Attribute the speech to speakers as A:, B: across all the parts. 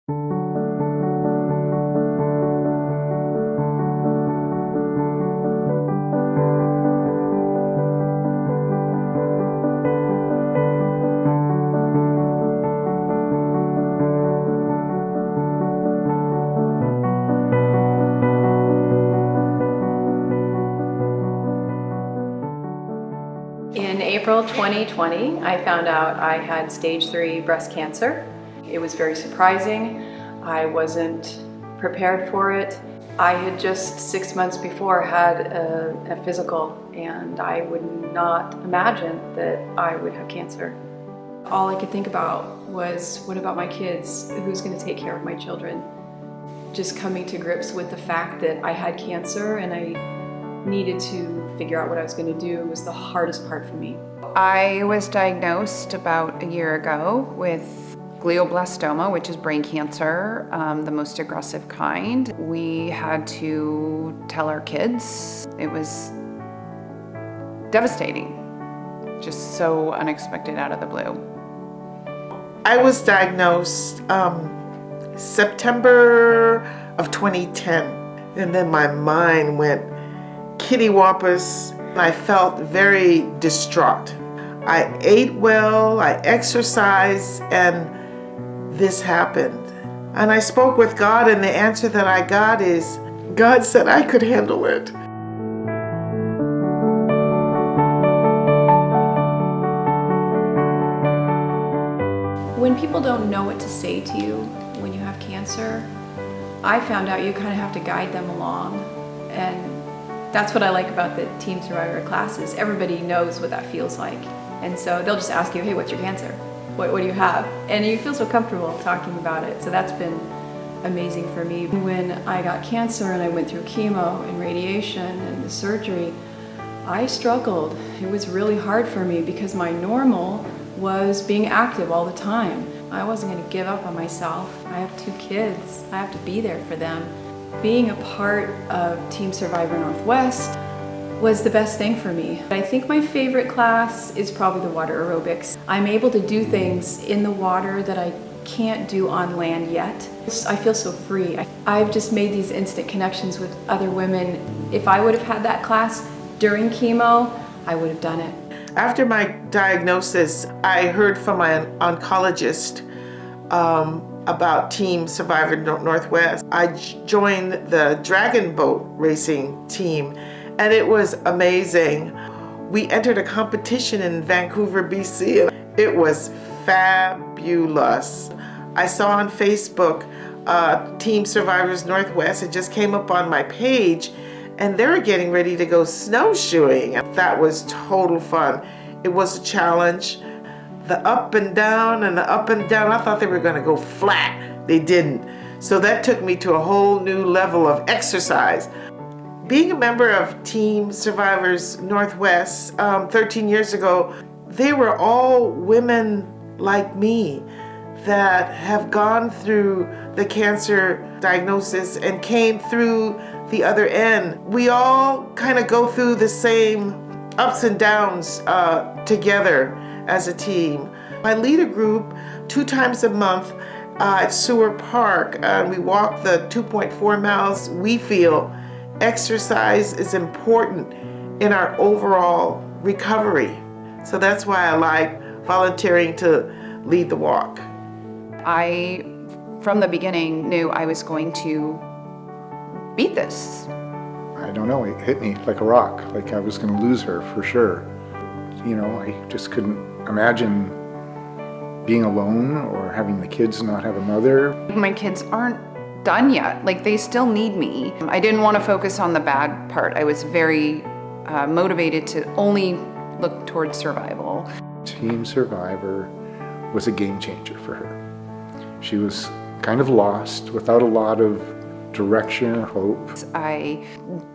A: In April 2020, I found out I had stage 3 breast cancer. It was very surprising. I wasn't prepared for it. I had just 6 months before had a physical, and I would not imagine that I would have cancer. All I could think about was, what about my kids? Who's going to take care of my children? Just coming to grips with the fact that I had cancer and I needed to figure out what I was going to do was the hardest part for me.
B: I was diagnosed about a year ago with glioblastoma, which is brain cancer, the most aggressive kind. We had to tell our kids. It was devastating, just so unexpected out of the blue.
C: I was diagnosed September of 2010, and then my mind went kittywampus. I felt very distraught. I ate well, I exercised, and this happened. And I spoke with God, and the answer that I got is, God said I could handle it.
A: When people don't know what to say to you when you have cancer, I found out you kind of have to guide them along. And that's what I like about the Team Survivor classes. Everybody knows what that feels like. And so they'll just ask you, hey, what's your cancer? What do you have? And you feel so comfortable talking about it. So that's been amazing for me. When I got cancer and I went through chemo and radiation and the surgery, I struggled. It was really hard for me because my normal was being active all the time. I wasn't going to give up on myself. I have 2 kids. I have to be there for them. Being a part of Team Survivor Northwest was the best thing for me. I think my favorite class is probably the water aerobics. I'm able to do things in the water that I can't do on land yet. I feel so free. I've just made these instant connections with other women. If I would have had that class during chemo, I would have done it.
C: After my diagnosis, I heard from my oncologist about Team Survivor Northwest. I joined the dragon boat racing team, and it was amazing. We entered a competition in Vancouver, BC, and it was fabulous. I saw on Facebook Team Survivors Northwest. It just came up on my page, and they were getting ready to go snowshoeing. That was total fun. It was a challenge. The up and down and the up and down, I thought they were going to go flat. They didn't. So that took me to a whole new level of exercise. Being a member of Team Survivors Northwest 13 years ago, they were all women like me that have gone through the cancer diagnosis and came through the other end. We all kind of go through the same ups and downs together as a team. I lead a group 2 times a month at Sewer Park. We walk the 2.4 miles. We feel exercise is important in our overall recovery. So that's why I like volunteering to lead the walk.
B: I, from the beginning, knew I was going to beat this.
D: I don't know, it hit me like a rock, like I was going to lose her for sure. You know, I just couldn't imagine being alone or having the kids not have a mother.
B: My kids aren't done yet, like they still need me. I didn't want to focus on the bad part. I was very motivated to only look towards survival.
D: Team Survivor was a game changer for her. She was kind of lost without a lot of direction or hope.
B: I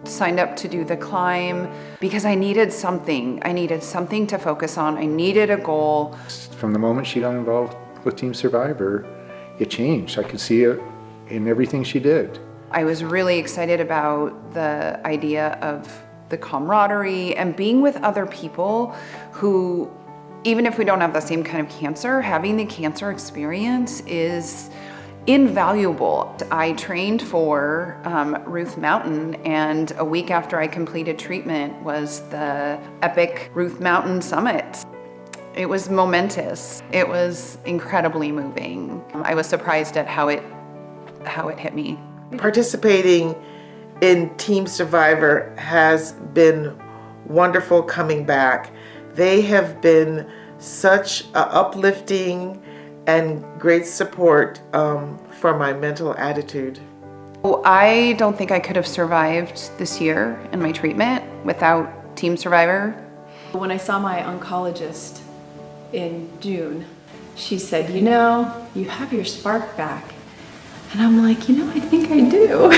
B: signed up to do the climb because I needed something. I needed something to focus on. I needed a goal.
D: From the moment she got involved with Team Survivor, it changed. I could see it in everything she did.
B: I was really excited about the idea of the camaraderie and being with other people who, even if we don't have the same kind of cancer, having the cancer experience is invaluable. I trained for Ruth Mountain, and a week after I completed treatment was the epic Ruth Mountain Summit. It was momentous. It was incredibly moving. I was surprised at how it hit me.
C: Participating in Team Survivor has been wonderful coming back. They have been such a uplifting and great support for my mental attitude.
B: I don't think I could have survived this year in my treatment without Team Survivor.
A: When I saw my oncologist in June, she said, you know, you have your spark back. And I'm like, you know, I think I do.